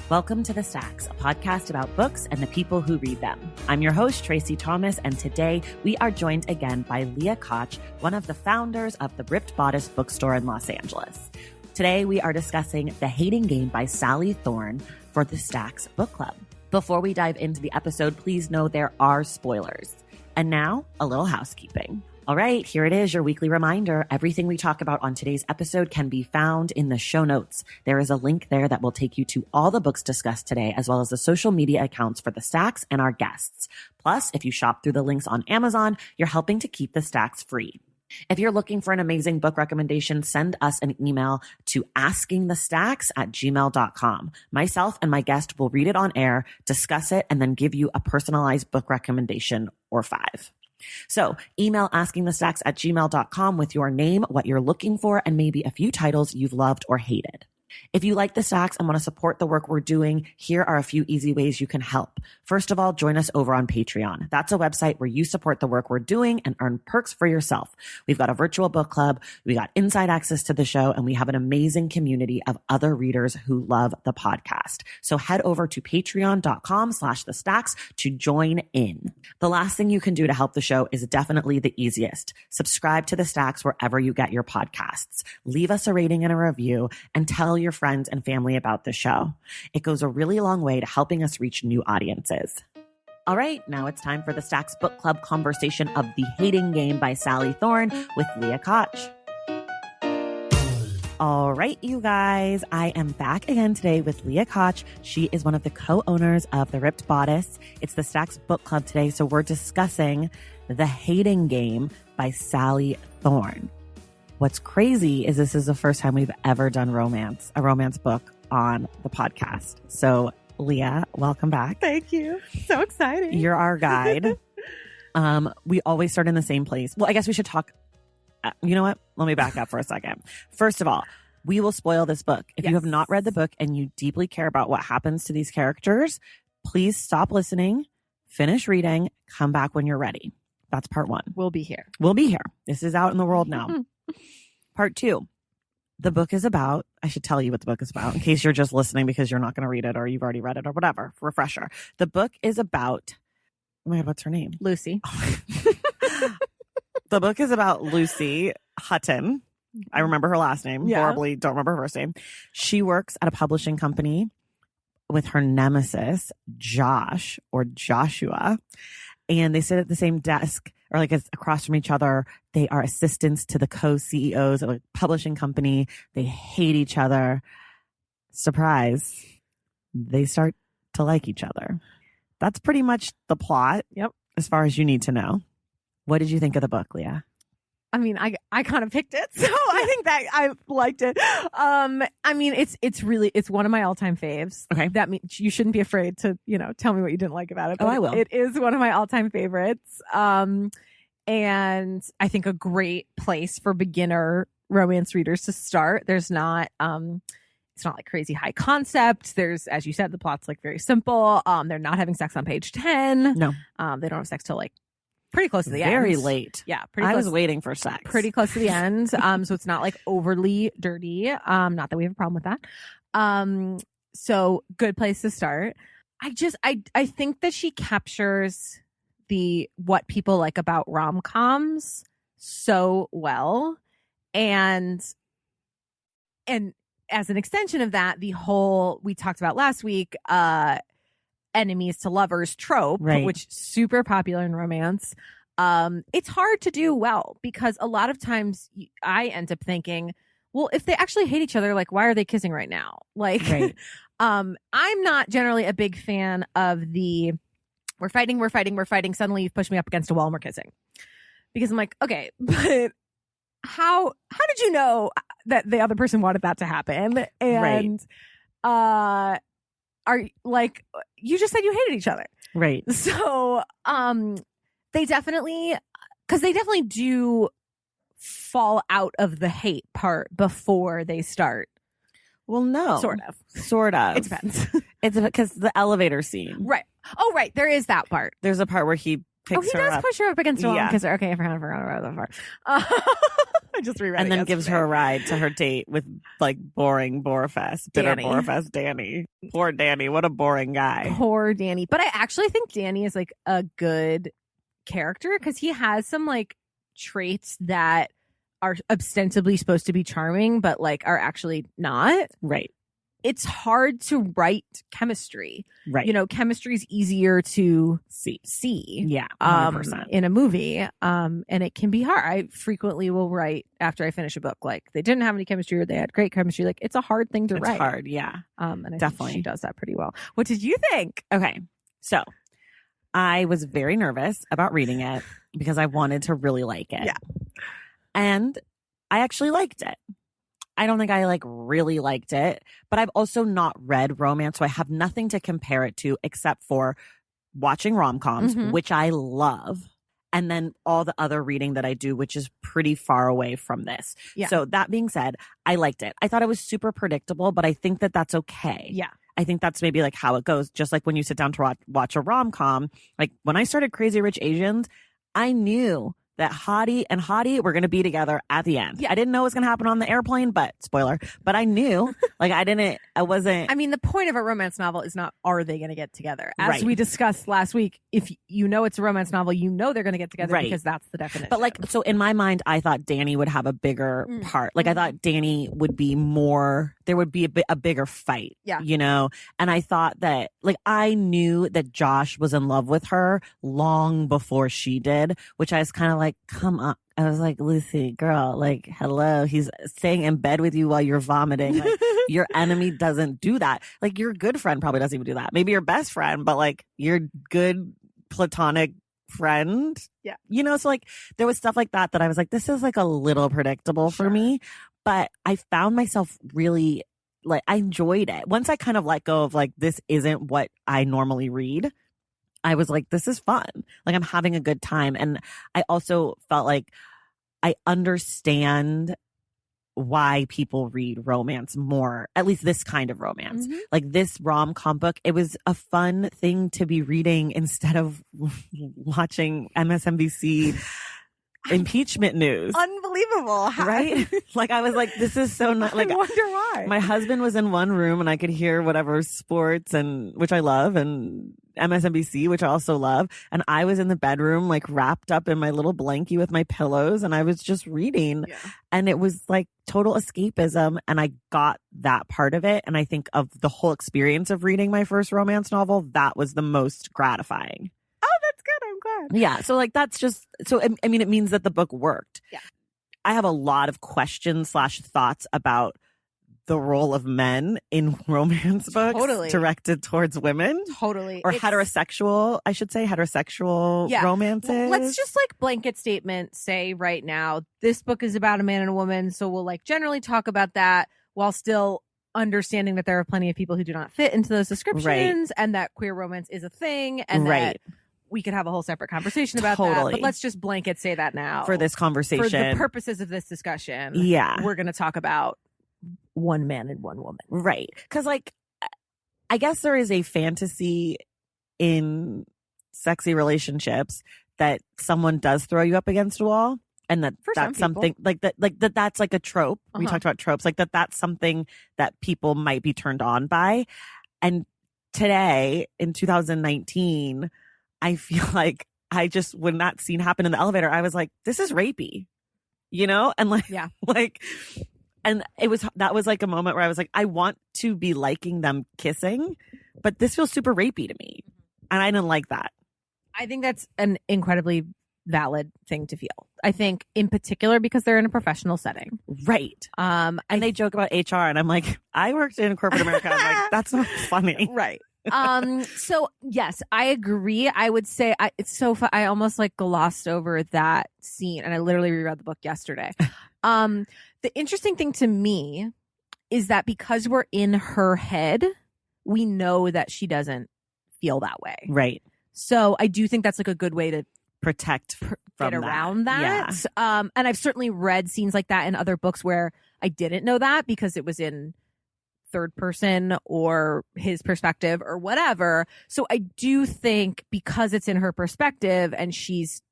Welcome to The Stacks, a podcast about books and the people who read them. I'm your host, Tracy Thomas, and today we are joined again by Leah Koch, one of the founders of the Ripped Bodice bookstore in Los Angeles. Today we are discussing The Hating Game by Sally Thorne for The Stacks Book Club. Before we dive into the episode, please know there are spoilers. And now, a little housekeeping. All right, here it is, your weekly reminder. Everything we talk about on today's episode can be found in the show notes. There is a link there that will take you to all the books discussed today, as well as the social media accounts for the Stacks and our guests. Plus, if you shop through the links on Amazon, you're helping to keep the Stacks free. If you're looking for an amazing book recommendation, send us an email to askingthestacks@gmail.com. Myself and my guest will read it on air, discuss it, and then give you a personalized book recommendation or 5. So email askingthestacks@gmail.com with your name, what you're looking for, and maybe a few titles you've loved or hated. If you like the Stacks and want to support the work we're doing, here are a few easy ways you can help. First of all, join us over on Patreon. That's a website where you support the work we're doing and earn perks for yourself. We've got a virtual book club, we got inside access to the show, and we have an amazing community of other readers who love the podcast. So head over to patreon.com/thestacks to join in. The last thing you can do to help the show is definitely the easiest. Subscribe to the Stacks wherever you get your podcasts. Leave us a rating and a review, and tell your friends and family about the show. It goes a really long way to helping us reach new audiences. All right, now it's time for the Stacks Book Club conversation of The Hating Game by Sally Thorne with Leah Koch. All right, you guys, I am back again today with Leah Koch. She is one of the co-owners of The Ripped Bodice. It's the Stacks Book Club today, so we're discussing The Hating Game by Sally Thorne. What's crazy is this is the first time we've ever done a romance book on the podcast. So Leah, welcome back. Thank you. So exciting. You're our guide. We always start in the same place. Well, I guess we should talk. You know what? Let me back up for a second. First of all, we will spoil this book. If you have not read the book and you deeply care about what happens to these characters, please stop listening, finish reading, come back when you're ready. That's part 1. We'll be here. This is out in the world now. Part 2. The book is about, I should tell you what the book is about in case you're just listening because you're not going to read it or you've already read it or whatever. Refresher. The book is about, oh my God, what's her name? Lucy. The book is about Lucy Hutton. I remember her last name. Yeah. Horribly don't remember her first name. She works at a publishing company with her nemesis, Josh or Joshua. And they sit at the same desk or like across from each other. They are assistants to the co-CEOs of a publishing company. They hate each other. Surprise. They start to like each other. That's pretty much the plot. Yep. As far as you need to know. What did you think of the book, Leah? I mean, I kind of picked it, so I think that I liked it. I mean, it's one of my all-time faves. Okay. That means you shouldn't be afraid to, tell me what you didn't like about it. Oh, I will. It is one of my all-time favorites. And I think a great place for beginner romance readers to start. There's not, it's not like crazy high concept. There's, as you said, the plot's like very simple. They're not having sex on page 10. No. They don't have sex till like pretty close to the end. Very late. Yeah. Pretty I close. was waiting for sex. Pretty close to the end. So it's not like overly dirty. Not that we have a problem with that. So good place to start. I think that she captures what people like about rom-coms so well. And as an extension of that, the whole we talked about last week, enemies to lovers trope, right, which is super popular in romance. It's hard to do well because a lot of times I end up thinking, well, if they actually hate each other, like, why are they kissing right now? Like, right. I'm not generally a big fan of the we're fighting. Suddenly you've pushed me up against a wall and we're kissing. Because I'm like, okay, but how did you know that the other person wanted that to happen? And are like, you just said you hated each other. Right. So they definitely do fall out of the hate part before they start. Well, no. Sort of. It depends. It's because the elevator scene. Right. Oh, right. There is that part. There's a part where he picks her up. He does push her up against a wall and kiss her. Okay, I forgot about that part. I just reread and it then yesterday. gives her a ride to her date with like boring Borefest, bitter Danny. Borefest Danny. Poor Danny, what a boring guy. Poor Danny. But I actually think Danny is like a good character because he has some like traits that are ostensibly supposed to be charming, but like are actually not. Right. It's hard to write chemistry. Right. You know, chemistry is easier to see. Yeah. 100%. In a movie. And it can be hard. I frequently will write after I finish a book, like they didn't have any chemistry or they had great chemistry. Like it's a hard thing to write. It's hard. Yeah. And I definitely. think she does that pretty well. What did you think? Okay. So I was very nervous about reading it because I wanted to really like it. Yeah. And I actually liked it. I don't think I like really liked it, but I've also not read romance, so I have nothing to compare it to except for watching rom-coms, which I love, and then all the other reading that I do, which is pretty far away from this. Yeah. So that being said, I liked it. I thought it was super predictable, but I think that that's okay. Yeah. I think that's maybe like how it goes. Just like when you sit down to watch a rom-com, like when I started Crazy Rich Asians, I knew that Hottie and Hottie were going to be together at the end. Yeah. I didn't know it was going to happen on the airplane, but spoiler, but I knew, like I wasn't. I mean, the point of a romance novel is not, are they going to get together? As Right. we discussed last week, if you know it's a romance novel, you know they're going to get together Right. because that's the definition. But like, so in my mind, I thought Danny would have a bigger part. Like I thought Danny would be more, there would be a bigger fight, Yeah. you know? And I thought that, like, I knew that Josh was in love with her long before she did, which I was kind of like, come on. I was like, Lucy, girl, like, hello. He's staying in bed with you while you're vomiting. Like, your enemy doesn't do that. Like, your good friend probably doesn't even do that. Maybe your best friend, but like, your good platonic friend. Yeah. You know, so like, there was stuff like that I was like, this is like a little predictable for me. But I found myself really, like, I enjoyed it. Once I kind of let go of like, this isn't what I normally read, I was like, this is fun. Like, I'm having a good time. And I also felt like I understand why people read romance more, at least this kind of romance. Like this rom-com book, it was a fun thing to be reading instead of watching MSNBC impeachment news. Unbelievable. Right? Like, I was like, this is so not like, I wonder why. my husband was in one room and I could hear whatever sports and which I love, and MSNBC, which I also love. And I was in the bedroom, like wrapped up in my little blankie with my pillows, and I was just reading. Yeah. And it was like total escapism. And I got that part of it. And I think of the whole experience of reading my first romance novel, that was the most gratifying. Oh, that's good. I'm glad. Yeah. So like, that's just, so I mean, it means that the book worked. Yeah. I have a lot of questions / thoughts about the role of men in romance books directed towards women. Totally. Or heterosexual, I should say, heterosexual romances. Well, let's just like blanket statement say right now, this book is about a man and a woman. So we'll like generally talk about that while still understanding that there are plenty of people who do not fit into those descriptions and that queer romance is a thing and that we could have a whole separate conversation about that. But let's just blanket say that now. For this conversation. For the purposes of this discussion. Yeah. We're going to talk about one man and one woman. Right. Because like, I guess there is a fantasy in sexy relationships that someone does throw you up against a wall. And that's something like that's like a trope. We talked about tropes, like that's something that people might be turned on by. And today in 2019, I feel like I just, when that scene happened in the elevator, I was like, this is rapey, you know? And like, and that was like a moment where I was like, I want to be liking them kissing, but this feels super rapey to me. And I didn't like that. I think that's an incredibly valid thing to feel. I think in particular because they're in a professional setting. Right. And they joke about HR and I'm like, I worked in corporate America. I'm like, that's not funny. Right. So yes, I agree. I would say it's so fun. I almost like glossed over that scene and I literally reread the book yesterday. The interesting thing to me is that because we're in her head, we know that she doesn't feel that way. Right. So I do think that's like a good way to protect get around that. Yeah. And I've certainly read scenes like that in other books where I didn't know that because it was in third person or his perspective or whatever. So I do think because it's in her perspective and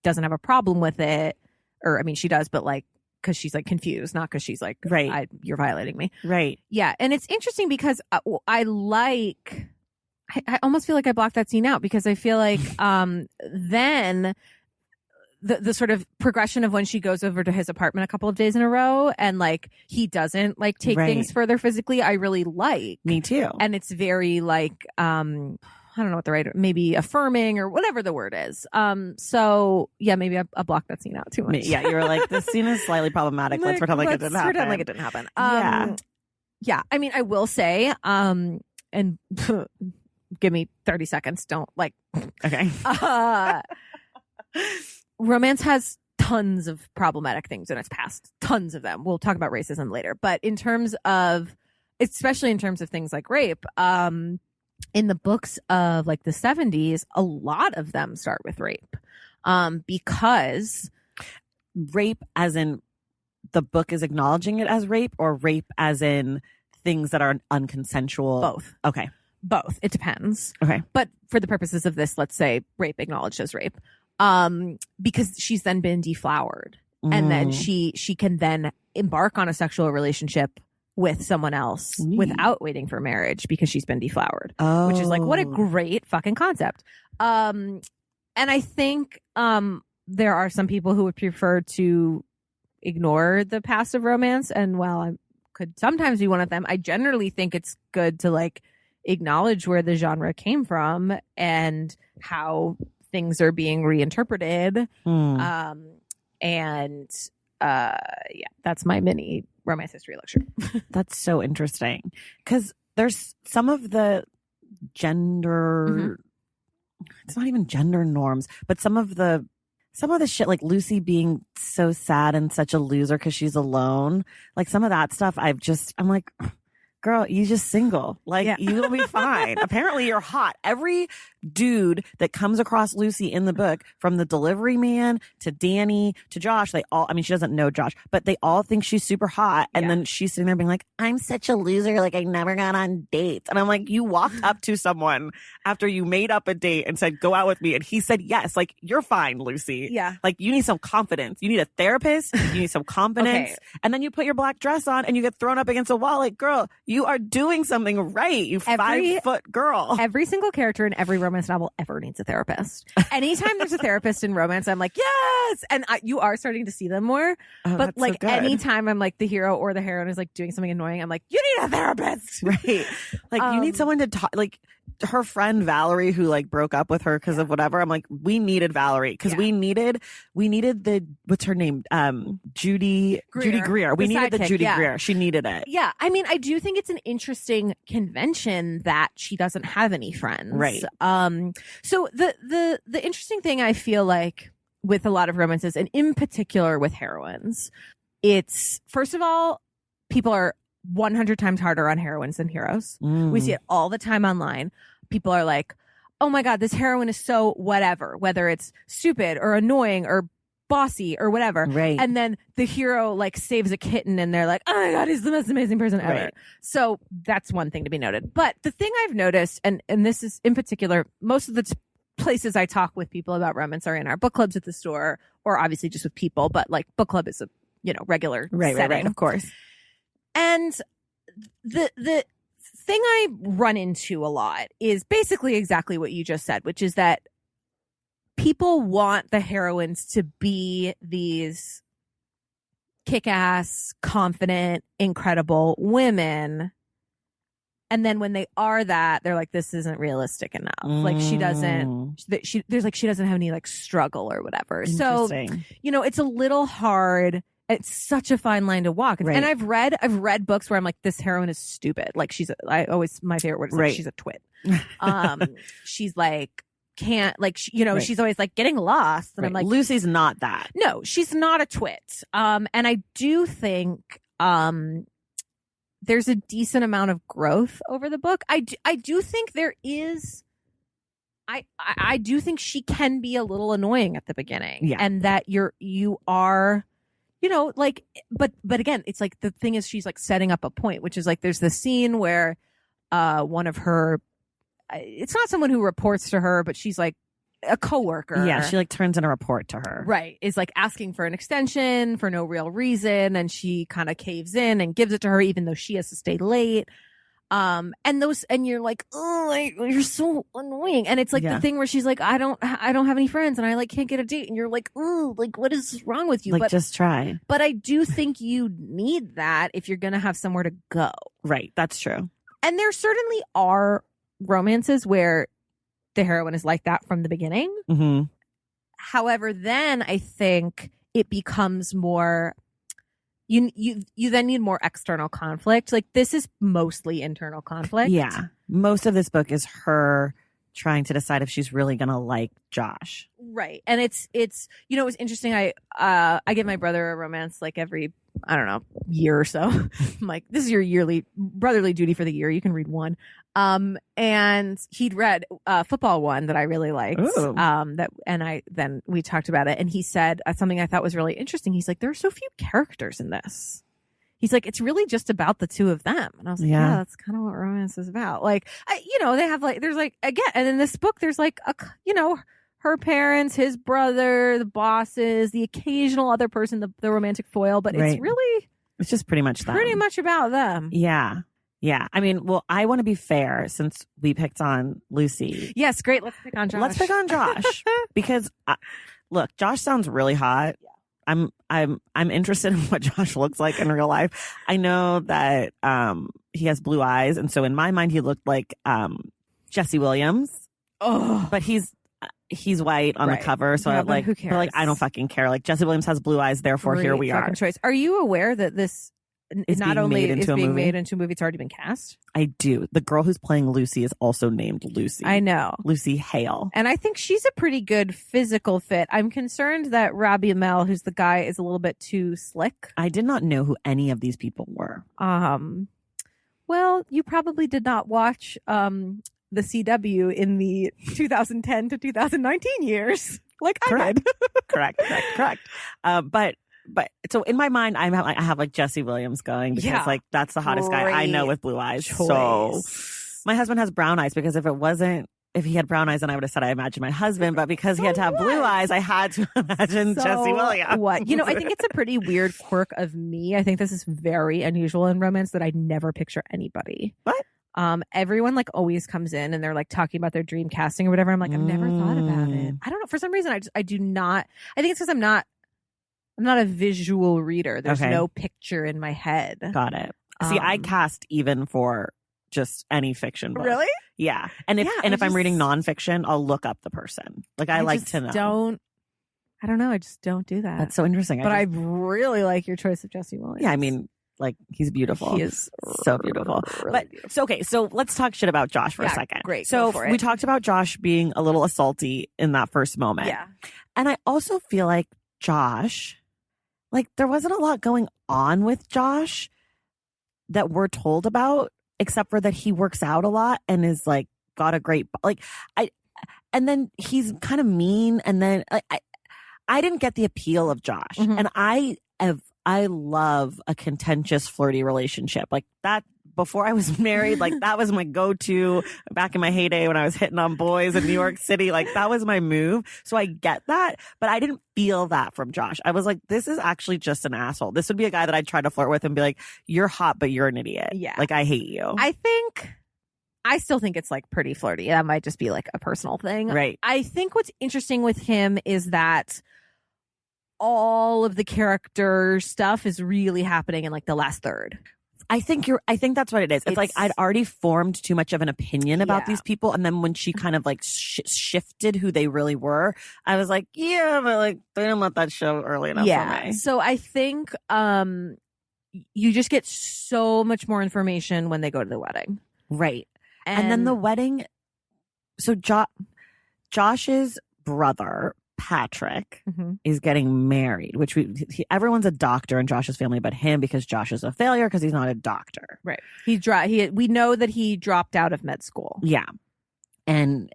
doesn't have a problem with it, or I mean she does, but like because she's like confused, not because she's like, right, you're violating me. Right. Yeah. And it's interesting because I almost feel like I blocked that scene out because I feel like then the sort of progression of when she goes over to his apartment a couple of days in a row and like he doesn't like take things further physically, I really like. Me too. And it's very like I don't know what the right, maybe affirming or whatever the word is. So yeah, maybe I blocked that scene out too much. Yeah, you were like, this scene is slightly problematic. Let's pretend like it didn't happen. Pretend like it didn't happen. Yeah. I mean, I will say, and give me 30 seconds. Don't like. Okay. Romance has tons of problematic things in its past. Tons of them. We'll talk about racism later. But in terms of, especially in terms of things like rape, in the books of like the 70s, a lot of them start with rape. Because rape as in the book is acknowledging it as rape, or rape as in things that are unconsensual? Both. Okay. Both. It depends. Okay. But for the purposes of this, let's say rape acknowledged as rape. Because she's then been deflowered. And then she can then embark on a sexual relationship with someone else without waiting for marriage because she's been deflowered. Which is like, what a great fucking concept. And I think there are some people who would prefer to ignore the past of romance. And while I could sometimes be one of them, I generally think it's good to like acknowledge where the genre came from and how things are being reinterpreted. Yeah, that's my mini romance history lecture. That's so interesting because there's some of the gender, it's not even gender norms, but some of the shit, like Lucy being so sad and such a loser because she's alone, like some of that stuff I'm like, girl, you just single. Like, you'll be fine. Apparently, you're hot. Every dude that comes across Lucy in the book, from the delivery man to Danny to Josh, they all, I mean, she doesn't know Josh, but they all think she's super hot. And then she's sitting there being like, I'm such a loser. Like, I never got on dates. And I'm like, you walked up to someone after you made up a date and said, go out with me. And he said, yes. Like, you're fine, Lucy. Yeah. Like, you need some confidence. You need a therapist. You need some confidence. Okay. And then you put your black dress on and you get thrown up against a wall. Like, girl, you are doing something right. You 5-foot girl. Every single character in every romance novel ever needs a therapist. Anytime there's a therapist in romance, I'm like, yes. And you are starting to see them more. But like so anytime I'm like the hero or the heroine is like doing something annoying, I'm like, you need a therapist. Right. Like you need someone to talk, like her friend Valerie, who like broke up with her because of whatever. I'm like, we needed Valerie because we needed the, what's her name? Judy Greer. We needed the Judy Greer. She needed it. Yeah. I mean, I do think it's an interesting convention that she doesn't have any friends. Right. So the interesting thing I feel like with a lot of romances, and in particular with heroines, it's, first of all, people are 100 times harder on heroines than heroes. We see it all the time online. People are like, oh my God, this heroine is so whatever, whether it's stupid or annoying or bossy or whatever. Right. And then the hero like saves a kitten and they're like, oh my God, he's the most amazing person ever. Right. So that's one thing to be noted. But the thing I've noticed, and this is in particular, most of the places I talk with people about romance are in our book clubs at the store, or obviously just with people, but like book club is a, regular setting. Right, of course. And the thing I run into a lot is basically exactly what you just said, which is that people want the heroines to be these kick-ass, confident, incredible women. And then when they are that, they're like, this isn't realistic enough. Like she doesn't have any like struggle or whatever. So, it's a little hard. It's such a fine line to walk. Right. And I've read books where I'm like, this heroine is stupid. Like my favorite word is like, she's a twit. She's like, can't like, she's always like getting lost. And I'm like, Lucy's not that. No, she's not a twit. And I do think, there's a decent amount of growth over the book. I do think there is, I do think she can be a little annoying at the beginning. Yeah. And that you are, but again, it's like the thing is she's like setting up a point, which is like there's this scene where one of her, it's not someone who reports to her, but she's like a coworker. Yeah, she like turns in a report to her. Right. Is like asking for an extension for no real reason. And she kind of caves in and gives it to her, even though she has to stay late. And you're like, oh, like, you're so annoying. And it's like the thing where she's like, I don't have any friends and I like can't get a date. And you're like, oh, like, what is wrong with you? Like, just try. But I do think you need that if you're going to have somewhere to go. Right. That's true. And there certainly are romances where the heroine is like that from the beginning. Mm-hmm. However, then I think it becomes more, you then need more external conflict. Like, this is mostly internal conflict. Yeah. Most of this book is her trying to decide if she's really going to like Josh. Right. And it's, it was interesting. I give my brother a romance like every, I don't know, year or so. I'm like, this is your yearly brotherly duty for the year. You can read one. And he'd read football one that I really liked. Ooh. Then we talked about it, and he said something I thought was really interesting. He's like, there are so few characters in this. He's like, it's really just about the two of them. And I was like, yeah, that's kind of what romance is about. Like, they have like, there's like, again, and in this book, there's like, her parents, his brother, the bosses, the occasional other person, the romantic foil, but it's just pretty much them. Pretty much about them. Yeah. Yeah. I mean, well, I want to be fair since we picked on Lucy. Yes, great. Let's pick on Josh. Because look, Josh sounds really hot. Yeah. I'm interested in what Josh looks like in real life. I know that he has blue eyes, and so in my mind he looked like Jesse Williams. Oh, but he's white on the cover, so I'm like, who cares? But like, I don't fucking care. Like, Jesse Williams has blue eyes, therefore here we are. Choice. Are you aware that this is not only is being made into a movie, it's already been cast? I do. The girl who's playing Lucy is also named Lucy. I know. Lucy Hale. And I think she's a pretty good physical fit. I'm concerned that Robbie Amell, who's the guy, is a little bit too slick. I did not know who any of these people were. Well, you probably did not watch the CW in the 2010 to 2019 years, like I did. Correct. But so in my mind, I have like Jesse Williams going because like that's the hottest guy I know with blue eyes. Choice. So my husband has brown eyes because if he had brown eyes, then I would have said I imagine my husband. But because he had to have blue eyes, I had to imagine Jesse Williams. What? I think it's a pretty weird quirk of me. I think this is very unusual in romance that I never picture anybody. What? Everyone like always comes in and they're like talking about their dream casting or whatever. I'm like, I've never thought about it. I don't know. For some reason, I do not. I think it's because I'm not a visual reader. There's no picture in my head. Got it. See, I cast even for just any fiction book. Really? Yeah. And if I'm reading nonfiction, I'll look up the person. Like I like to know. I don't know. I just don't do that. That's so interesting. But I really like your choice of Jesse Williams. Yeah, I mean, like, he's beautiful. He is so beautiful. Really beautiful. So let's talk shit about Josh for a second. Great. So we talked about Josh being a little assaulty in that first moment. Yeah. And I also feel like Josh, like, there wasn't a lot going on with Josh that we're told about, except for that he works out a lot and is like got a great, and then he's kind of mean. And then I didn't get the appeal of Josh. Mm-hmm. And I love a contentious, flirty relationship like that. Before I was married, like that was my go-to back in my heyday when I was hitting on boys in New York City. Like that was my move. So I get that, but I didn't feel that from Josh. I was like, this is actually just an asshole. This would be a guy that I'd try to flirt with and be like, you're hot, but you're an idiot. Yeah. Like I hate you. I still think it's like pretty flirty. That might just be like a personal thing. Right. I think what's interesting with him is that all of the character stuff is really happening in like the last third. I think that's what it is. It's like I'd already formed too much of an opinion about these people. And then when she kind of like shifted who they really were, I was like, yeah, but like they didn't let that show early enough for me. So I think you just get so much more information when they go to the wedding. Right. And then the wedding. So Josh's brother, Patrick, is getting married, which everyone's a doctor in Josh's family but him, because Josh is a failure because he's not a doctor. Right. We know that he dropped out of med school. Yeah. And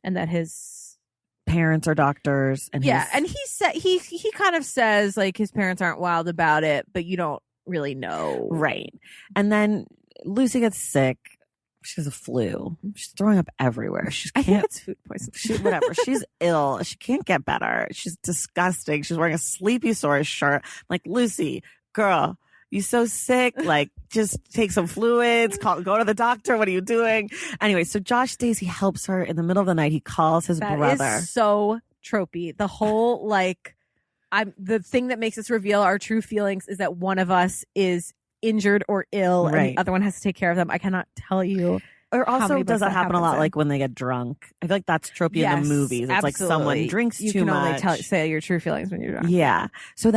that his parents are doctors. And and he said he kind of says like his parents aren't wild about it, but you don't really know. Right. And then Lucy gets sick. She has a flu. She's throwing up everywhere. I think it's food poisoning. Whatever. She's ill. She can't get better. She's disgusting. She's wearing a Sleepysaurus shirt. I'm like, Lucy, girl, you so sick. Like, just take some fluids. Go to the doctor. What are you doing? Anyway, so Josh stays. He helps her in the middle of the night. He calls his brother. That is so tropey. The whole the thing that makes us reveal our true feelings is that one of us is injured or ill and the other one has to take care of them. I cannot tell you. Or also, does that happen a lot? Like when they get drunk, I feel like that's tropey in the movies. It's like someone drinks too much. You can only say your true feelings when you're drunk. Yeah. So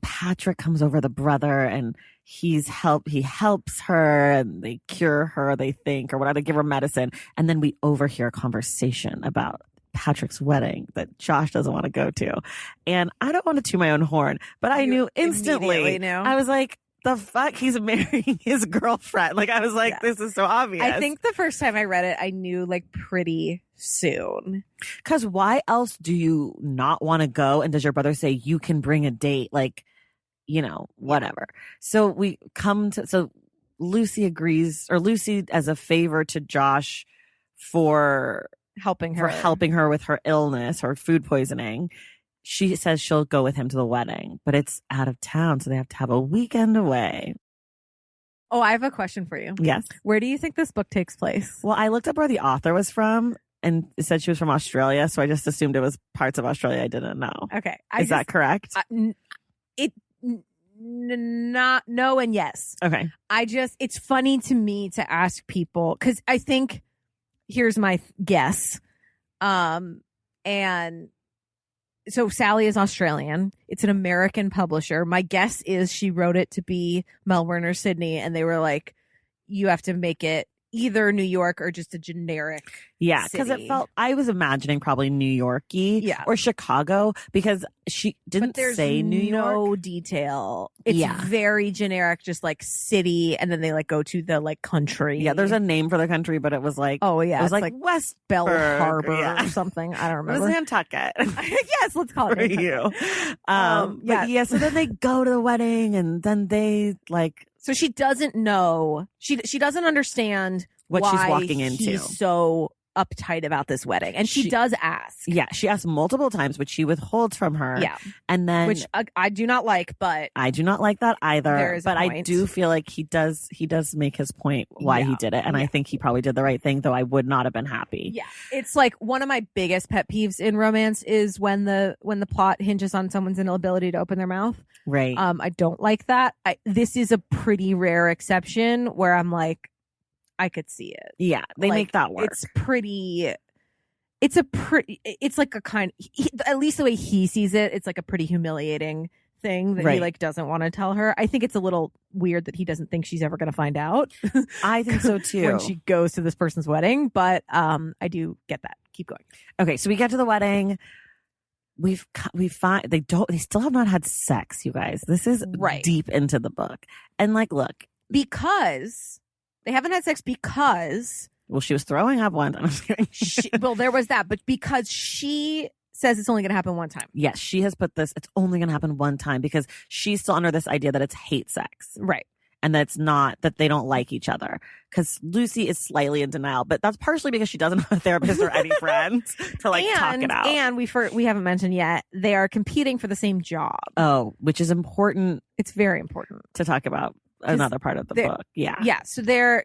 Patrick comes over, the brother, and he helps her, and they cure her, they think, or whatever. They give her medicine, and then we overhear a conversation about Patrick's wedding that Josh doesn't want to go to. And I don't want to toot my own horn, but I knew instantly. I was like, the fuck, he's marrying his girlfriend. Like, I was like, this is so obvious. I think the first time I read it, I knew like pretty soon. Because why else do you not want to go? And does your brother say you can bring a date? Like, whatever. So Lucy agrees, or Lucy, as a favor to Josh for helping her with her illness, her food poisoning, she says she'll go with him to the wedding, but it's out of town, so they have to have a weekend away. Oh, I have a question for you. Yes. Where do you think this book takes place? Well, I looked up where the author was from, and it said she was from Australia, so I just assumed it was parts of Australia I didn't know. Okay. Is that correct? Not no and yes. Okay. It's funny to me to ask people, because I think, here's my guess, and so Sally is Australian. It's an American publisher. My guess is she wrote it to be Melbourne or Sydney, and they were like, you have to make it either New York or just a generic because it felt, I was imagining probably New York-y or Chicago, because she didn't say New York. No detail. It's very generic, just like city, and then they like go to the like country. Yeah, there's a name for the country, but it was like, it was like West Bell Harbor or something. I don't remember. It was Nantucket. Yes, let's call it for you. So then they go to the wedding, and then they like. So she doesn't know. She doesn't understand what she's walking into. He's so uptight about this wedding, and she does ask. Yeah, she asks multiple times, which she withholds from her. Yeah, and then which I do not like, but I do not like that either. But I do feel like he does make his point why he did it, and I think he probably did the right thing. Though I would not have been happy. Yeah, it's like one of my biggest pet peeves in romance is when the plot hinges on someone's inability to open their mouth. Right. I don't like that. This is a pretty rare exception where I'm like, I could see it. Yeah, they make that work. It's like a kind, at least the way he sees it, it's like a pretty humiliating thing that he like doesn't want to tell her. I think it's a little weird that he doesn't think she's ever going to find out. I think so too. When she goes to this person's wedding, but I do get that. Keep going. Okay, so we get to the wedding. We find they still have not had sex, you guys. This is deep into the book. And like, look, because they haven't had sex because she was throwing up one time. Well, there was that, but because she says it's only going to happen one time. Yes, she has put this, it's only going to happen one time, because she's still under this idea that it's hate sex. Right. And that's not, that they don't like each other. Because Lucy is slightly in denial, but that's partially because she doesn't have a therapist or any friends to like talk it out. And we haven't mentioned yet, they are competing for the same job. Oh, which is important. It's very important to talk about another part of the book. Yeah. Yeah. So they're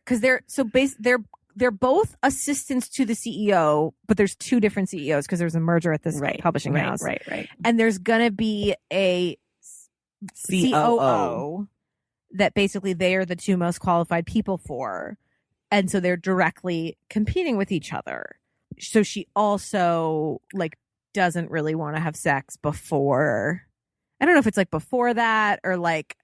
both assistants to the CEO, but there's two different CEOs because there's a merger at this publishing house. Right. And there's going to be a COO that basically they are the two most qualified people for. And so they're directly competing with each other. So she also like doesn't really want to have sex before. I don't know if it's like before that or like.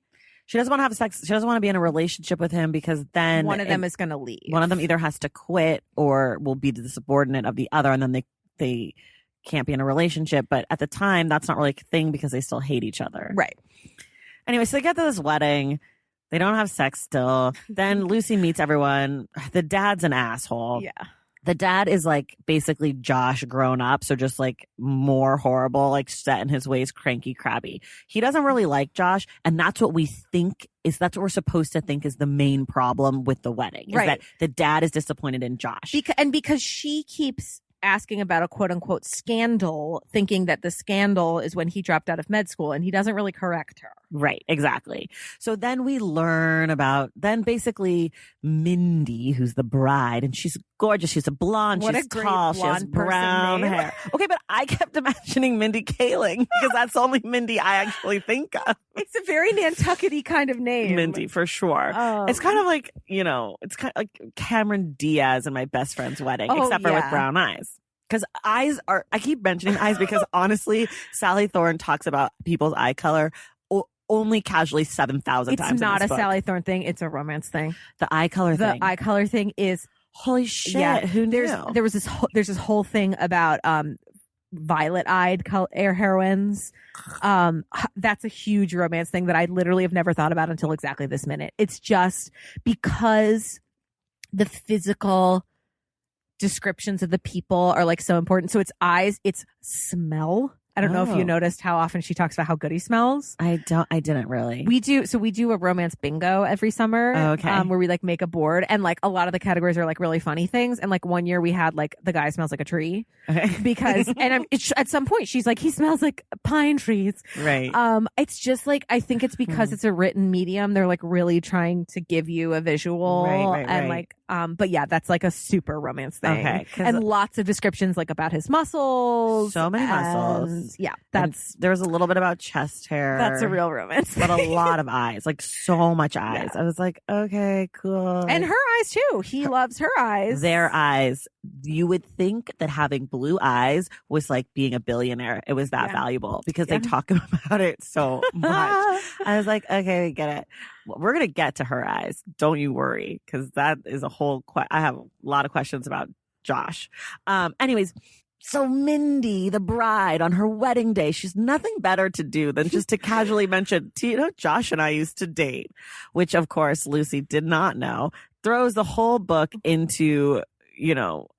She doesn't want to have sex. She doesn't want to be in a relationship with him because then one of them is going to leave. One of them either has to quit or will be the subordinate of the other. And then they can't be in a relationship. But at the time, that's not really a thing because they still hate each other. Right. Anyway, so they get to this wedding. They don't have sex still. Then Lucy meets everyone. The dad's an asshole. Yeah. The dad is like basically Josh grown up. So just like more horrible, like set in his ways, cranky, crabby. He doesn't really like Josh. And that's what we think that's what we're supposed to think is the main problem with the wedding. Is that the dad is disappointed in Josh. Because she keeps asking about a quote unquote scandal, thinking that the scandal is when he dropped out of med school, and he doesn't really correct her. Right, exactly. So then we learn about basically Mindy, who's the bride, and she's gorgeous. She's a blonde. She's tall. She has brown hair. Okay, but I kept imagining Mindy Kaling because that's the only Mindy I actually think of. It's a very Nantucket-y kind of name. Mindy, for sure. It's kind of like, it's kind of like Cameron Diaz in My Best Friend's Wedding, except for with brown eyes. Because I keep mentioning eyes because honestly, Sally Thorne talks about people's eye color only casually 7,000 times. It's not a Sally Thorne thing. It's a romance thing. The eye color thing. The eye color thing is holy shit. Yeah, who knew? There's this whole thing about violet-eyed air heroines. That's a huge romance thing that I literally have never thought about until exactly this minute. It's just because the physical descriptions of the people are like so important. So it's eyes, it's smell. I don't know if you noticed how often she talks about how good he smells. I didn't really. We do a romance bingo every summer. Where we like make a board, and like a lot of the categories are like really funny things. And like one year we had like the guy smells like a tree because, and at some point she's like, he smells like pine trees. Right. It's just like, I think it's because it's a written medium. They're like really trying to give you a visual and like, but yeah, that's like a super romance thing. Okay. And lots of descriptions like about his muscles. So many muscles. Yeah, there's a little bit about chest hair. That's a real romance, but a lot of eyes, like so much eyes. Yeah. I was like, okay, cool. And her eyes too. He loves her eyes. Their eyes. You would think that having blue eyes was like being a billionaire. It was that valuable because they talk about it so much. I was like, okay, we get it. We're gonna get to her eyes. Don't you worry, because that is a whole. I have a lot of questions about Josh. Anyways. So Mindy, the bride, on her wedding day, she's nothing better to do than just to casually mention, Josh and I used to date, which of course Lucy did not know, throws the whole book into,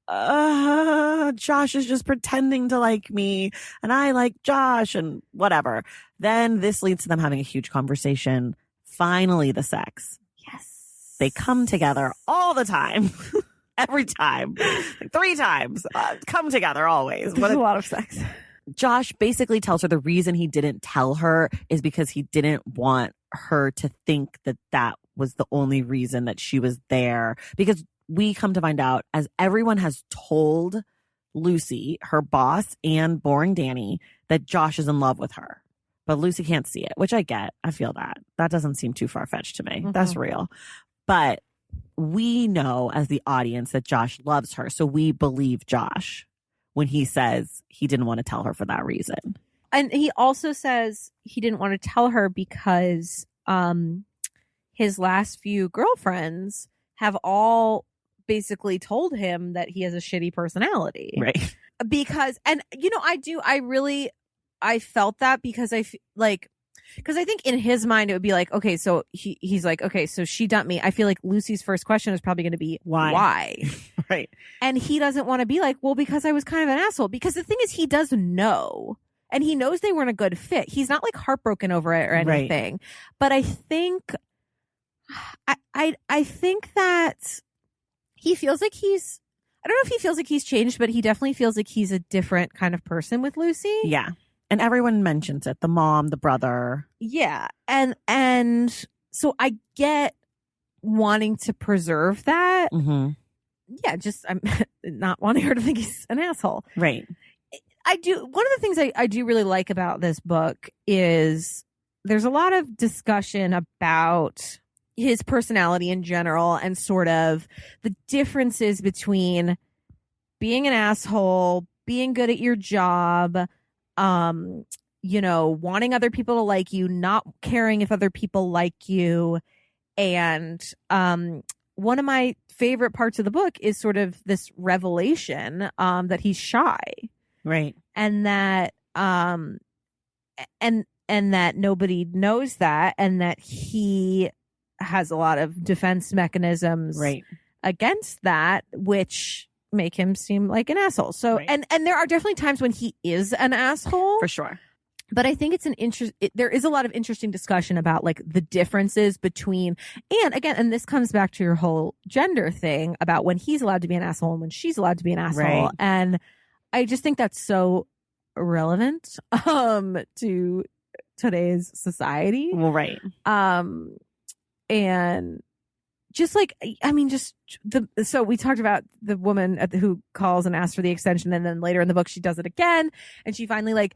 Josh is just pretending to like me and I like Josh and whatever. Then this leads to them having a huge conversation. Finally, the sex. Yes. They come together all the time. Every time, like 3 times, come together always. There's a lot of sex. Josh basically tells her the reason he didn't tell her is because he didn't want her to think that was the only reason that she was there. Because we come to find out, as everyone has told Lucy, her boss, and Boring Danny, that Josh is in love with her. But Lucy can't see it, which I get. I feel that. That doesn't seem too far-fetched to me. Mm-hmm. That's real. But we know as the audience that Josh loves her. So we believe Josh when he says he didn't want to tell her for that reason. And he also says he didn't want to tell her because his last few girlfriends have all basically told him that he has a shitty personality. Right. Because, and I felt that because because I think in his mind, it would be like, okay, so he's like, okay, so she dumped me. I feel like Lucy's first question is probably going to be, why? Right. And he doesn't want to be like, well, because I was kind of an asshole. Because the thing is, he does know. And he knows they weren't a good fit. He's not like heartbroken over it or anything. Right. But I think, I think that he feels like I don't know if he feels like he's changed, but he definitely feels like he's a different kind of person with Lucy. Yeah. And everyone mentions it. The mom, the brother. Yeah. And so I get wanting to preserve that. Mm-hmm. Yeah. Just I'm not wanting her to think he's an asshole. Right. I do. One of the things I do really like about this book is there's a lot of discussion about his personality in general and sort of the differences between being an asshole, being good at your job, wanting other people to like you, not caring if other people like you. And one of my favorite parts of the book is sort of this revelation that he's shy. Right. And that and that nobody knows that, and that he has a lot of defense mechanisms right. against that, which make him seem like an asshole. So, Right. and there are definitely times when he is an asshole. For sure. But I think it's there is a lot of interesting discussion about like the differences between, and again, and this comes back to your whole gender thing about when he's allowed to be an asshole and when she's allowed to be an asshole. Right. And I just think that's so relevant to today's society. Well, right. And just like, I mean, so we talked about the woman who calls and asks for the extension, and then later in the book she does it again, and she finally like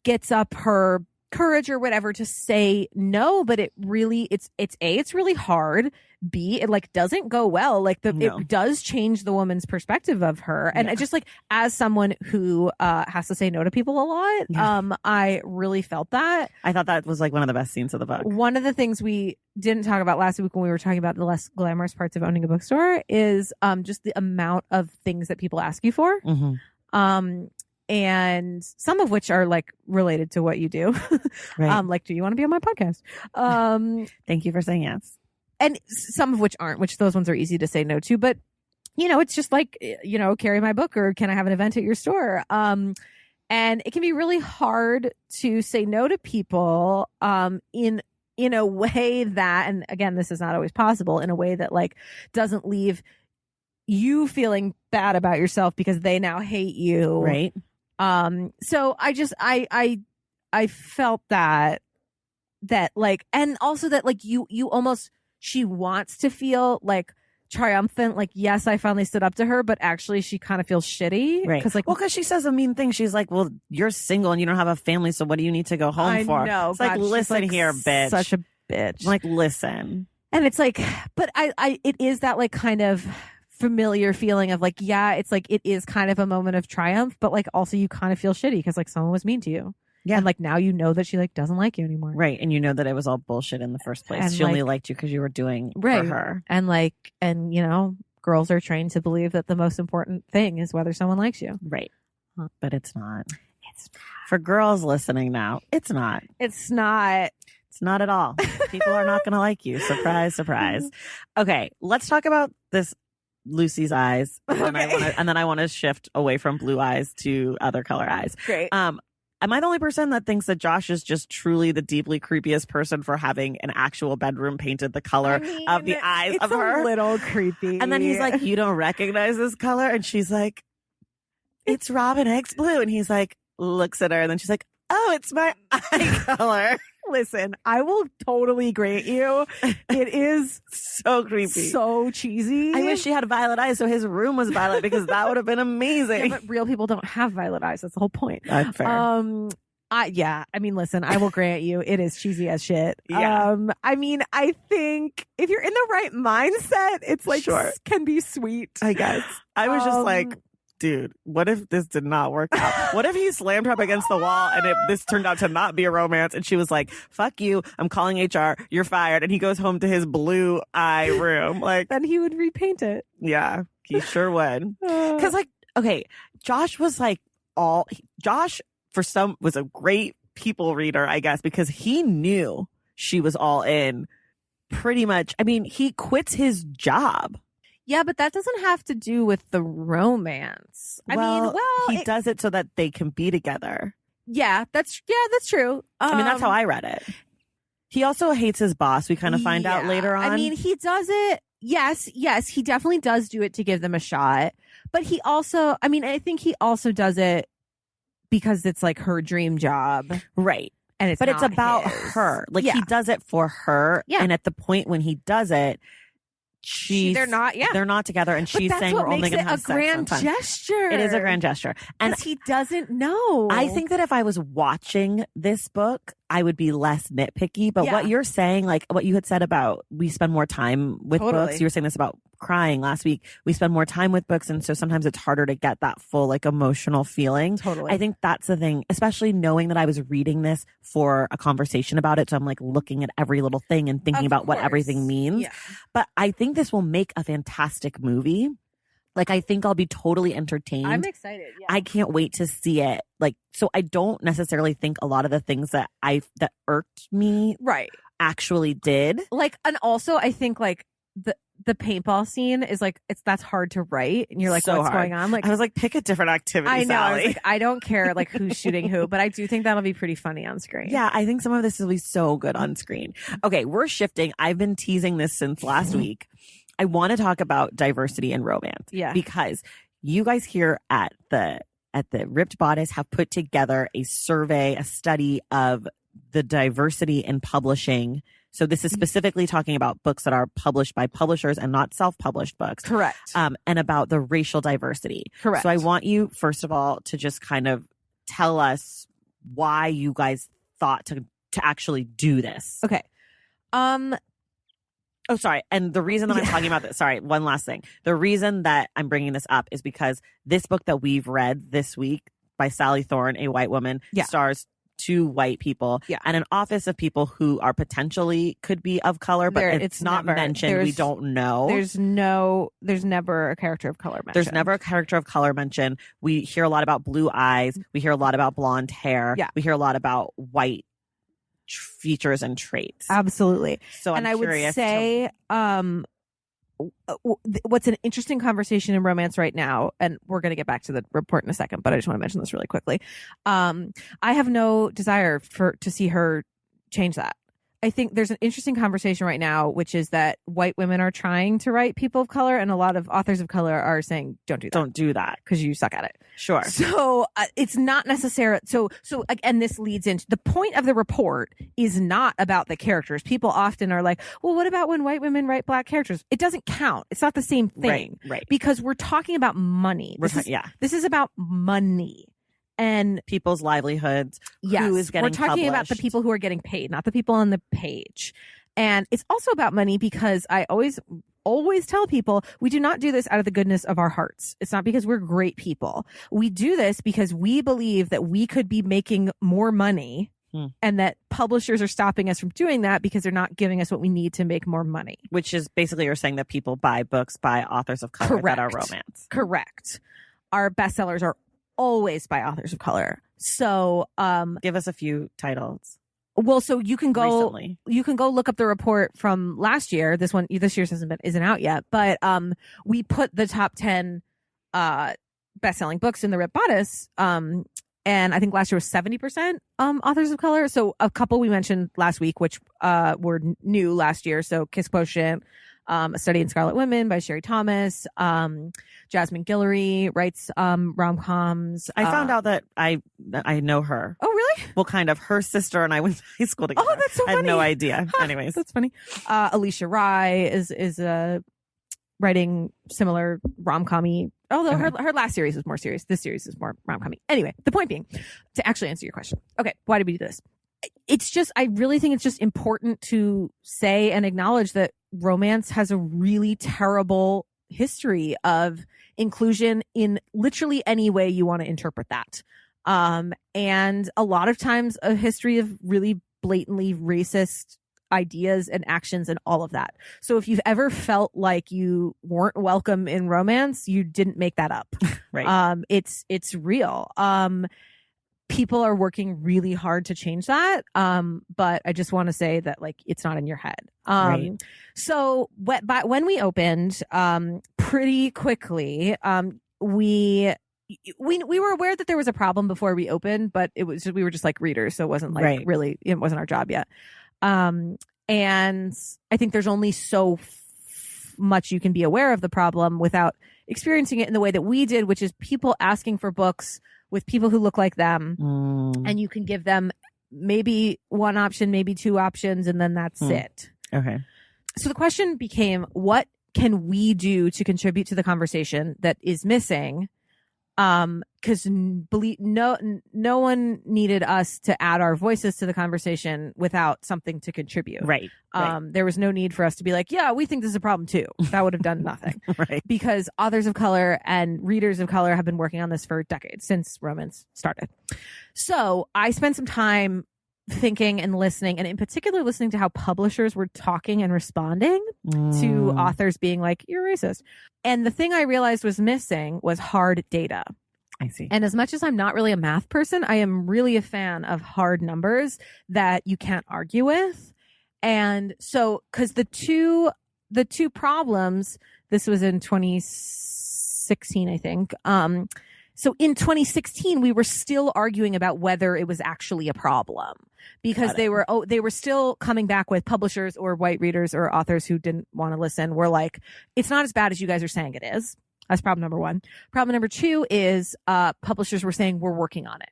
gets up her courage or whatever to say no, but it really it's really hard. B, it like doesn't go well. Like it does change the woman's perspective of her. And it just like, as someone who has to say no to people a lot, I really felt that. I thought that was like one of the best scenes of the book. One of the things we didn't talk about last week when we were talking about the less glamorous parts of owning a bookstore is just the amount of things that people ask you for. Mm-hmm. And some of which are like related to what you do. Right. Like, do you want to be on my podcast? Thank you for saying yes. And some of which aren't, which those ones are easy to say no to. But, it's just like, carry my book, or can I have an event at your store? And it can be really hard to say no to people in a way that, and again, this is not always possible, in a way that like doesn't leave you feeling bad about yourself because they now hate you. Right. So I felt that like, and also that like you almost, she wants to feel like triumphant, like, yes, I finally stood up to her, but actually she kind of feels shitty. Right. Because she says a mean thing. She's like, well, you're single and you don't have a family, so what do you need to go home for? I know. It's like, listen here, bitch. Such a bitch. Like, listen. And it's like, but it is that like kind of familiar feeling of like, yeah, it's like, it is kind of a moment of triumph, but like also you kind of feel shitty because like someone was mean to you. Yeah. And like now you know that she like doesn't like you anymore. Right. And you know that it was all bullshit in the first place. And she only liked you because you were doing for her. And like, and girls are trained to believe that the most important thing is whether someone likes you. Right. But it's not. For girls listening now, it's not. It's not. It's not at all. People are not going to like you. Surprise, surprise. Okay. Let's talk about this Lucy's eyes. And, then I want to shift away from blue eyes to other color eyes. Great. Am I the only person that thinks that Josh is just truly the deeply creepiest person for having an actual bedroom painted the color of the eyes of her? It's a little creepy. And then he's like, you don't recognize this color? And she's like, it's Robin X blue. And he's like, looks at her. And then she's like, oh, it's my eye color. Listen, I will totally grant you. It is so creepy. So cheesy. I wish she had violet eyes so his room was violet because that would have been amazing. Yeah, but real people don't have violet eyes. That's the whole point. That's fair. I mean, listen, I will grant you it is cheesy as shit. Yeah. I mean, I think if you're in the right mindset, it's like can be sweet. I guess. I was just like, dude, what if this did not work out? What if he slammed her up against the wall and this turned out to not be a romance and she was like, fuck you, I'm calling HR, you're fired, and he goes home to his blue eye room. Like, then he would repaint it. Yeah, he sure would. Because like, okay, Josh was a great people reader, I guess, because he knew she was all in pretty much. I mean, he quits his job. Yeah, but that doesn't have to do with the romance. He does it so that they can be together. Yeah, that's true. I mean, that's how I read it. He also hates his boss. We kind of find out later on. I mean, he does it. Yes, he definitely does do it to give them a shot. But he also, I mean, I think he also does it because it's like her dream job. Right. And it's about her. Like he does it for her. Yeah. And at the point when he does it, they're not together, and she's saying we're only going to have sex. It's a grand gesture. It is a grand gesture, and he doesn't know. I think that if I was watching this book, I would be less nitpicky. But what you're saying, like what you had said about we spend more time with books, you were saying this about crying last week. We spend more time with books, and so sometimes it's harder to get that full like emotional feeling. Totally. I think that's the thing, especially knowing that I was reading this for a conversation about it. So I'm like looking at every little thing and thinking about what everything means. Yeah. But I think this will make a fantastic movie. Like, I think I'll be totally entertained. I'm excited. Yeah. I can't wait to see it. Like, so I don't necessarily think a lot of the things that irked me right actually did. Like, and also I think like the paintball scene is like, that's hard to write. And you're like, So what's hard. going on? Like, I was like, pick a different activity, I know. Sally. I was like, I don't care like who's shooting who, but I do think that'll be pretty funny on screen. Yeah, I think some of this will be so good on screen. Okay, we're shifting. I've been teasing this since last week. I want to talk about diversity in romance. Yeah. Because you guys here at the Ripped Bodice have put together a survey, a study of the diversity in publishing. So this is specifically talking about books that are published by publishers and not self-published books. Correct. And about the racial diversity. Correct. So I want you, first of all, to just kind of tell us why you guys thought to actually do this. Okay. Oh, sorry. And the reason that I'm talking about this, sorry, one last thing. The reason that I'm bringing this up is because this book that we've read this week by Sally Thorne, a white woman, stars 2 white people and an office of people who are potentially could be of color, but it's not mentioned. We don't know. There's never a character of color mentioned. There's never a character of color mentioned. We hear a lot about blue eyes. We hear a lot about blonde hair. Yeah. We hear a lot about white features and traits. Absolutely. So I'm curious. I would say, what's an interesting conversation in romance right now, and we're going to get back to the report in a second, but I just want to mention this really quickly. I have no desire to see her change that. I think there's an interesting conversation right now, which is that white women are trying to write people of color, and a lot of authors of color are saying, don't do that. Don't do that. Because you suck at it. Sure. So it's not necessary. So again, this leads into the point of the report is not about the characters. People often are like, well, what about when white women write black characters? It doesn't count. It's not the same thing. Right. Because we're talking about money. This is about money. And people's livelihoods. Yes, who is getting we're talking about the people who are getting paid, not the people on the page. And it's also about money because I always tell people we do not do this out of the goodness of our hearts. It's not because we're great people. We do this because we believe that we could be making more money and that publishers are stopping us from doing that because they're not giving us what we need to make more money. Which is basically you're saying that people buy books by authors of color that are romance. Correct. Our bestsellers are always by authors of color. So give us a few titles. Well, so you can go recently. You can go look up the report from last year. This year's isn't out yet, but we put the top 10 best-selling books in the Ripped Bodice. And I think last year was 70% authors of color. So a couple we mentioned last week, which were new last year. So Kiss Quotient, A Study in Scarlet Women by Sherry Thomas. Jasmine Guillory writes rom-coms. I found out that I know her. Oh, really? Well, kind of. Her sister and I went to high school together. Oh, that's so funny. I had no idea. Anyways. That's funny. Alicia Rye is writing similar rom-com-y. Although her last series was more serious. This series is more rom-com-y. Anyway, the point being, to actually answer your question. Okay, why did we do this? It's just, I really think it's just important to say and acknowledge that romance has a really terrible history of inclusion in literally any way you want to interpret that. And a lot of times a history of really blatantly racist ideas and actions and all of that. So if you've ever felt like you weren't welcome in romance, you didn't make that up. Right. It's real. People are working really hard to change that. But I just want to say that like, it's not in your head. Right. So when we opened, pretty quickly, we were aware that there was a problem before we opened, but we were just like readers. So it wasn't like really, it wasn't our job yet. And I think there's only so much you can be aware of the problem without experiencing it in the way that we did, which is people asking for books with people who look like them, and you can give them maybe one option, maybe 2 options, and then that's it. Okay. So the question became, what can we do to contribute to the conversation that is missing? Because no one needed us to add our voices to the conversation without something to contribute. Right. There was no need for us to be like, yeah, we think this is a problem too. That would have done nothing. Right. Because authors of color and readers of color have been working on this for decades, since romance started. So I spent some time thinking and listening, and in particular listening to how publishers were talking and responding to authors being like, you're racist. And the thing I realized was missing was hard data. I see. And as much as I'm not really a math person, I am really a fan of hard numbers that you can't argue with. And so, because the two the two problems, this was in 2016, I think. So in 2016, we were still arguing about whether it was actually a problem because they were still coming back with publishers or white readers or authors who didn't want to listen. Were like, it's not as bad as you guys are saying it is. That's problem number one. Problem number two is publishers were saying we're working on it.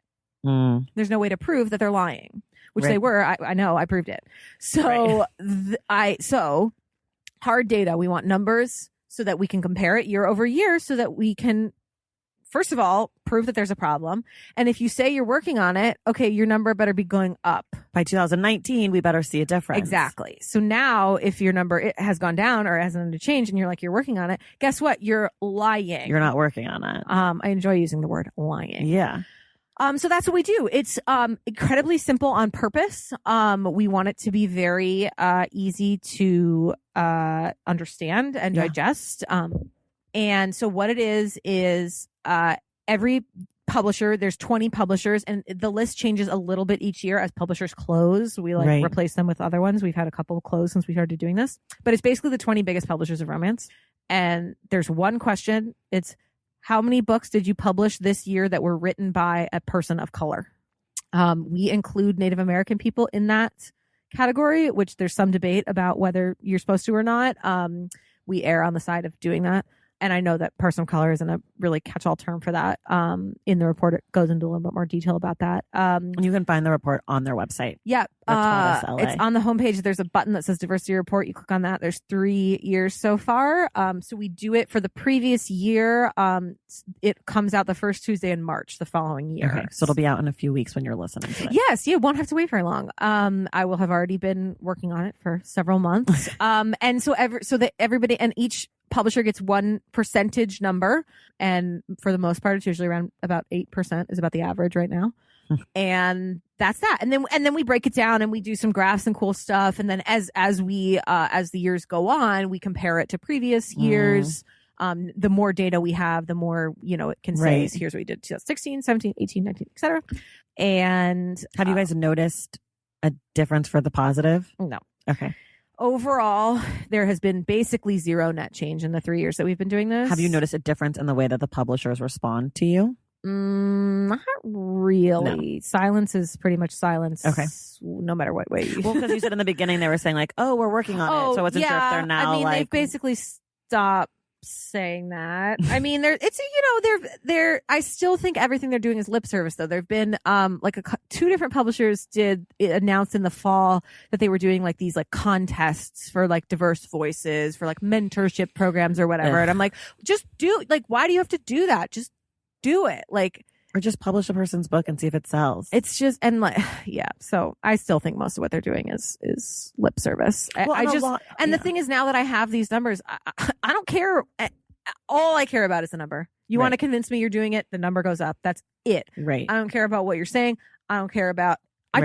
There's no way to prove that they're lying, which they were. I know, I proved it. So so hard data. We want numbers so that we can compare it year over year so that we can, first of all, prove that there's a problem. And if you say you're working on it, okay, your number better be going up. By 2019, we better see a difference. Exactly. So now if your number it has gone down or hasn't changed and you're like, you're working on it, guess what? You're lying. You're not working on it. I enjoy using the word lying. Yeah. So that's what we do. It's incredibly simple on purpose. We want it to be very easy to understand and digest. And so what it is every publisher, there's 20 publishers, and the list changes a little bit each year as publishers close. We replace them with other ones. We've had a couple close since we started doing this, but it's basically the 20 biggest publishers of romance. And there's one question. It's, how many books did you publish this year that were written by a person of color? We include Native American people in that category, which there's some debate about whether you're supposed to or not. We err on the side of doing that. And I know that person of color isn't a really catch-all term for that. In the report, it goes into a little bit more detail about that. And you can find the report on their website. Yeah. It's on the homepage. There's a button that says diversity report. You click on that. There's 3 years so far. So we do it for the previous year. It comes out the first Tuesday in March the following year. Okay. So it'll be out in a few weeks when you're listening to it. Yes. You won't have to wait very long. I will have already been working on it for several months. And so that everybody and each publisher gets one percentage number, and for the most part it's usually around about 8% is about the average right now. And that's that. And then we break it down and we do some graphs and cool stuff, and then as the years go on, we compare it to previous years. The more data we have, the more it can say, here's what we did 2016, 17, 18, 19, etc. And have you guys noticed a difference for the positive? No. Okay. Overall, there has been basically zero net change in the 3 years that we've been doing this. Have you noticed a difference in the way that the publishers respond to you? Not really. No. Silence is pretty much silence. Okay. No matter what way you... Well, because you said in the beginning they were saying like, oh, we're working on it. So I wasn't sure if they're now they've basically stopped saying that. I mean, I still think everything they're doing is lip service, though. There've been two different publishers did announce in the fall that they were doing like these like contests for like diverse voices, for like mentorship programs or whatever. And I'm like, just do, like, why do you have to do that? Just do it. Like, or just publish a person's book and see if it sells. It's just, and like, yeah. So I still think most of what they're doing is lip service. Well, the thing is, now that I have these numbers, I don't care. All I care about is the number. You want to convince me you're doing it, the number goes up. That's it. Right. I don't care about what you're saying. I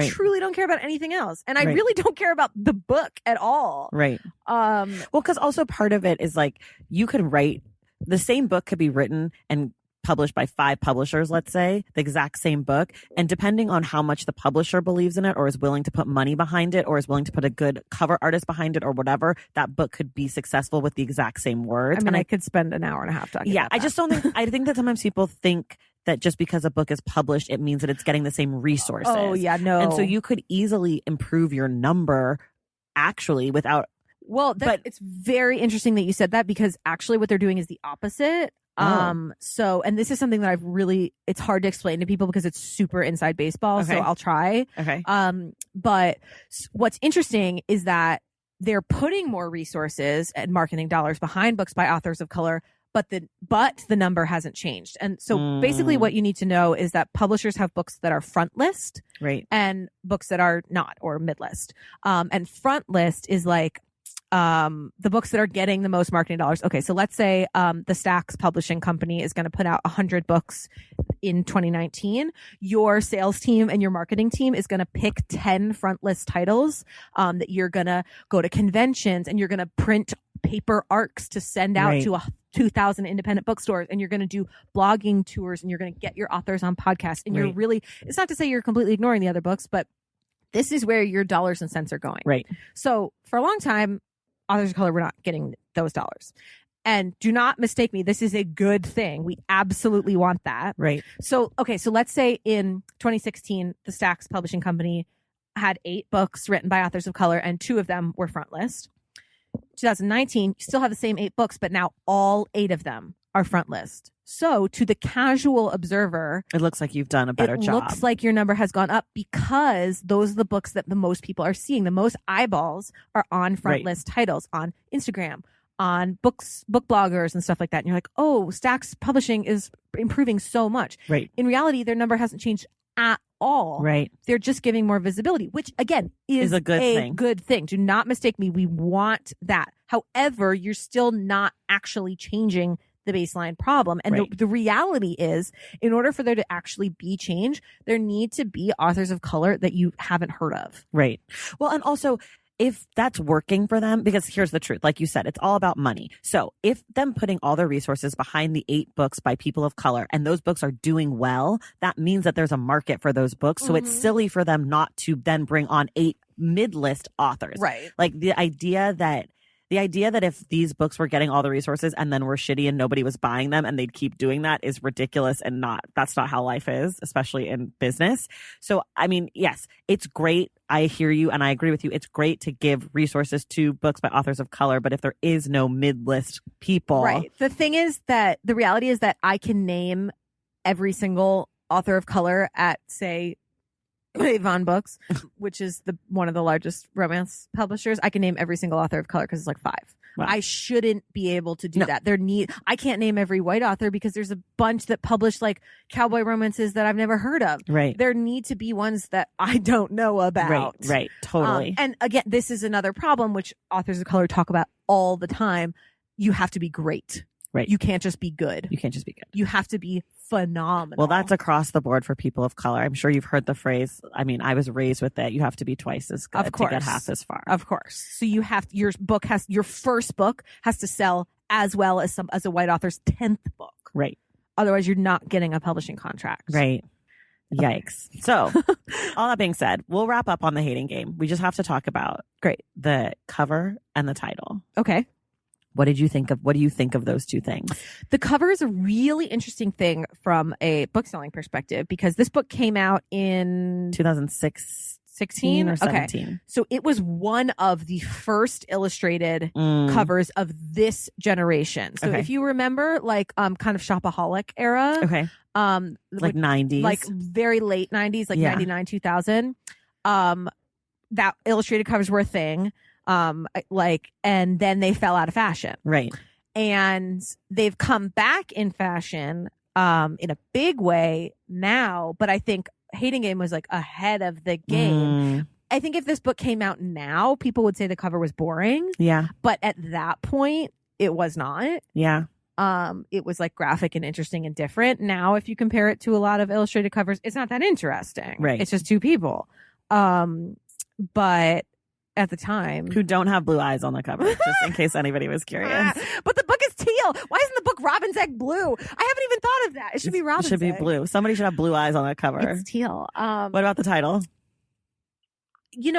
truly don't care about anything else. And I really don't care about the book at all. Right. Well, because also part of it is like, you could write, the same book could be written and published by 5 publishers, let's say, the exact same book. And depending on how much the publisher believes in it or is willing to put money behind it or is willing to put a good cover artist behind it or whatever, that book could be successful with the exact same words. I mean, I could spend an hour and a half talking about that. I just don't think, I think that sometimes people think that just because a book is published, it means that it's getting the same resources. Oh, yeah, no. And so you could easily improve your number actually without... Well, it's very interesting that you said that, because actually what they're doing is the opposite. So, and this is something that it's hard to explain to people because it's super inside baseball. Okay. So I'll try. Okay. But what's interesting is that they're putting more resources and marketing dollars behind books by authors of color, but the number hasn't changed. And so basically what you need to know is that publishers have books that are front list, right, and books that are not, or mid list. And front list is like, the books that are getting the most marketing dollars. Okay, so let's say the Stax Publishing Company is going to put out 100 books in 2019. Your sales team and your marketing team is going to pick 10 front list titles that you're going to go to conventions and you're going to print paper arcs to send out to 2,000 independent bookstores, and you're going to do blogging tours, and you're going to get your authors on podcasts, and you're really, it's not to say you're completely ignoring the other books, but this is where your dollars and cents are going. Right. So for a long time, authors of color were not getting those dollars. And do not mistake me, this is a good thing. We absolutely want that. Right. So, okay, so let's say in 2016, the Stax Publishing Company had 8 books written by authors of color, and 2 of them were front list. 2019, you still have the same 8 books, but now all 8 of them are front list. So to the casual observer, it looks like you've done a better job. It looks like your number has gone up because those are the books that the most people are seeing. The most eyeballs are on front list titles on Instagram, on book bloggers and stuff like that. And you're like, oh, Stax Publishing is improving so much. Right. In reality, their number hasn't changed at all. Right. They're just giving more visibility, which again is a good thing. Do not mistake me. We want that. However, you're still not actually changing the baseline problem. And the reality is, in order for there to actually be change, there need to be authors of color that you haven't heard of. Right. Well, and also, if that's working for them, because here's the truth, like you said, it's all about money. So if them putting all their resources behind the 8 books by people of color and those books are doing well, that means that there's a market for those books. So it's silly for them not to then bring on 8 mid-list authors. Right. Like the idea that if these books were getting all the resources and then were shitty and nobody was buying them and they'd keep doing that is ridiculous, and that's not how life is, especially in business. So, I mean, yes, it's great. I hear you and I agree with you. It's great to give resources to books by authors of color, but if there is no mid-list people. Right. The thing is that the reality is that I can name every single author of color at, say, Avon Books, which is one of the largest romance publishers. I can name every single author of color because it's like 5. Wow. I shouldn't be able to do that. I can't name every white author because there's a bunch that publish like cowboy romances that I've never heard of. Right. There need to be ones that I don't know about. Right. Totally. And again, this is another problem which authors of color talk about all the time. You have to be great. Right. You can't just be good. You have to be phenomenal. Well, that's across the board for people of color. I'm sure you've heard the phrase. I mean, I was raised with that. You have to be twice as good to get half as far. Of course. So your first book has to sell as well as a white author's 10th book. Right. Otherwise, you're not getting a publishing contract. Right. Yikes. So, all that being said, we'll wrap up on the hating game. We just have to talk about the cover and the title. Okay. What do you think of those 2 things? The cover is a really interesting thing from a book selling perspective because this book came out in 2016 or 17. Okay. So it was one of the first illustrated covers of this generation. So if you remember, like kind of shopaholic era. Okay. Like 90s. Like very late 90s, like 99, 2000. That illustrated covers were a thing. And then they fell out of fashion. Right. And they've come back in fashion in a big way now, but I think Hating Game was like ahead of the game. I think if this book came out now, people would say the cover was boring. Yeah. But at that point, it was not. Yeah. It was like graphic and interesting and different. Now, if you compare it to a lot of illustrated covers, it's not that interesting. Right. It's just 2 people. But at the time, who don't have blue eyes on the cover, just in case anybody was curious. But the book is teal. Why isn't the book Robin's Egg blue? I haven't even thought of that. It should be Robin's Egg. It should be blue. Somebody should have blue eyes on that cover. It's teal. What about the title?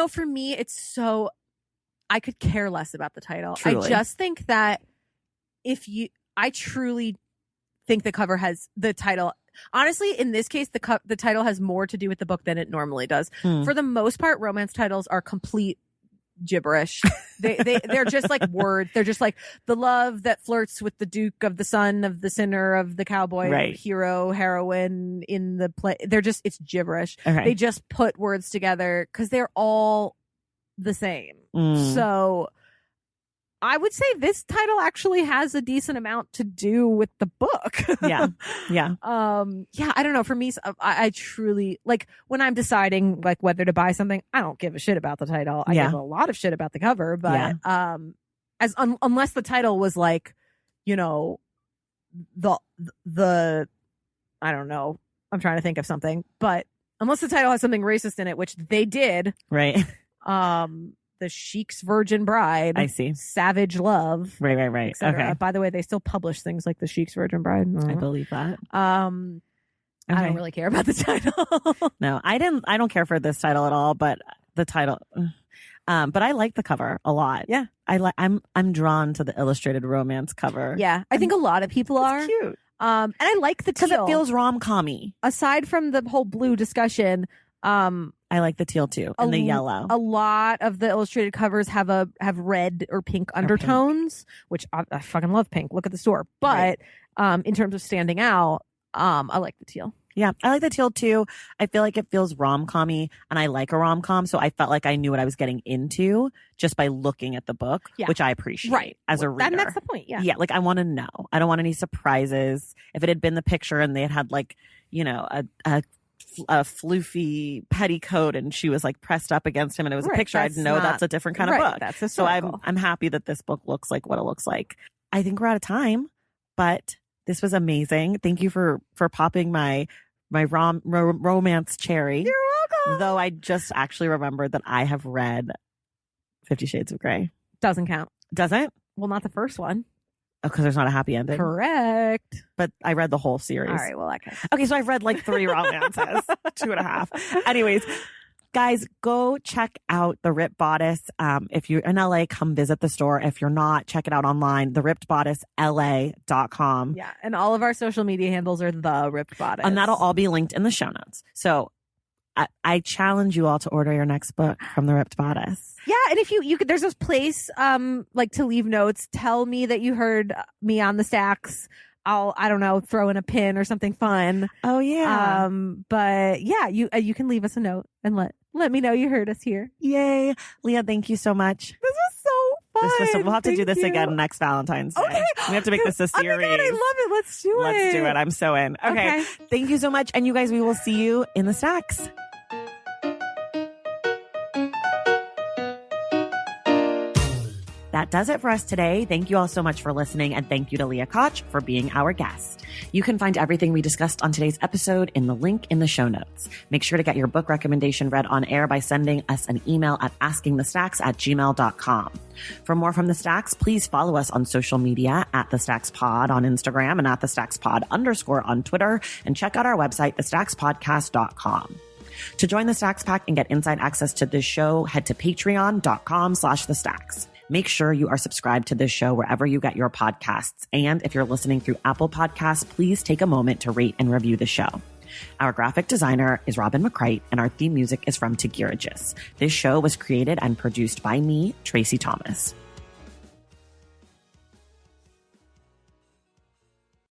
For me, I could care less about the title. Truly. I just think that I truly think the cover has the title. Honestly, in this case, the title has more to do with the book than it normally does. For the most part, romance titles are complete gibberish. They're just like words. They're just like the love that flirts with the duke of the son of the sinner of the cowboy hero heroine in the play. It's gibberish. Okay. They just put words together because they're all the same. So I would say this title actually has a decent amount to do with the book. Yeah. I don't know. For me, I truly, like, when I'm deciding like whether to buy something, I don't give a shit about the title. I give a lot of shit about the cover, but unless the title was like, the I don't know. I'm trying to think of something, but unless the title has something racist in it, which they did, right? The Sheik's Virgin Bride. I see. Savage Love. Right. Okay. By the way, they still publish things like The Sheik's Virgin Bride. I believe that. I don't really care about the title. No, I don't care for this title at all, but the title, But I like the cover a lot. Yeah. I'm drawn to the illustrated romance cover. Yeah. I think a lot of people are. It's cute. And I like the teal. Because it feels rom-com-y. Aside from the whole blue discussion, I like the teal too, and the yellow. A lot of the illustrated covers have red or pink undertones, which I fucking love pink. Look at the store. But in terms of standing out, I like the teal. Yeah, I like the teal too. I feel like it feels rom-com-y, and I like a rom-com, so I felt like I knew what I was getting into just by looking at the book, which I appreciate as a reader. And that's the point, Yeah, like I want to know. I don't want any surprises. If it had been the picture and they had like, you know, a floofy petticoat and she was like pressed up against him and it was a picture, I'd know that's a different kind of book. That's historical. So I'm happy that this book looks like what it looks like. I think we're out of time, but this was amazing. Thank you for popping my romance cherry. You're welcome. Though I just actually remembered that I have read 50 Shades of Grey. Doesn't count. Doesn't? Well, not the first one. Oh, because there's not a happy ending. Correct. But I read the whole series. All right, well, okay. Okay, so I've read like 3 romances, 2.5. Anyways, guys, go check out The Ripped Bodice. If you're in LA, come visit the store. If you're not, check it out online, therippedbodicela.com. Yeah, and all of our social media handles are The Ripped Bodice. And that'll all be linked in the show notes. So I challenge you all to order your next book from The Ripped Bodice. Yeah, and if you could, there's this place like to leave notes. Tell me that you heard me on the stacks. I don't know, throw in a pin or something fun. Oh yeah. But yeah, you can leave us a note and let me know you heard us here. Yay, Leah! Thank you so much. This was so fun. We'll have to do this again next Valentine's Day. Okay. We have to make this a series. Oh my God, I love it. Let's do it. Let's do it. I'm so in. Okay. Thank you so much, and you guys, we will see you in the stacks. That does it for us today. Thank you all so much for listening, and thank you to Leah Koch for being our guest. You can find everything we discussed on today's episode in the link in the show notes. Make sure to get your book recommendation read on air by sending us an email at askingthestacks@gmail.com. For more from The Stacks, please follow us on social media at The Stacks Pod on Instagram and at The Stacks Pod _ on Twitter, and check out our website, thestackspodcast.com. To join the Stacks Pack and get inside access to this show, head to patreon.com/thestacks. Make sure you are subscribed to this show wherever you get your podcasts. And if you're listening through Apple Podcasts, please take a moment to rate and review the show. Our graphic designer is Robin McCrite, and our theme music is from Tegirigis. This show was created and produced by me, Tracy Thomas.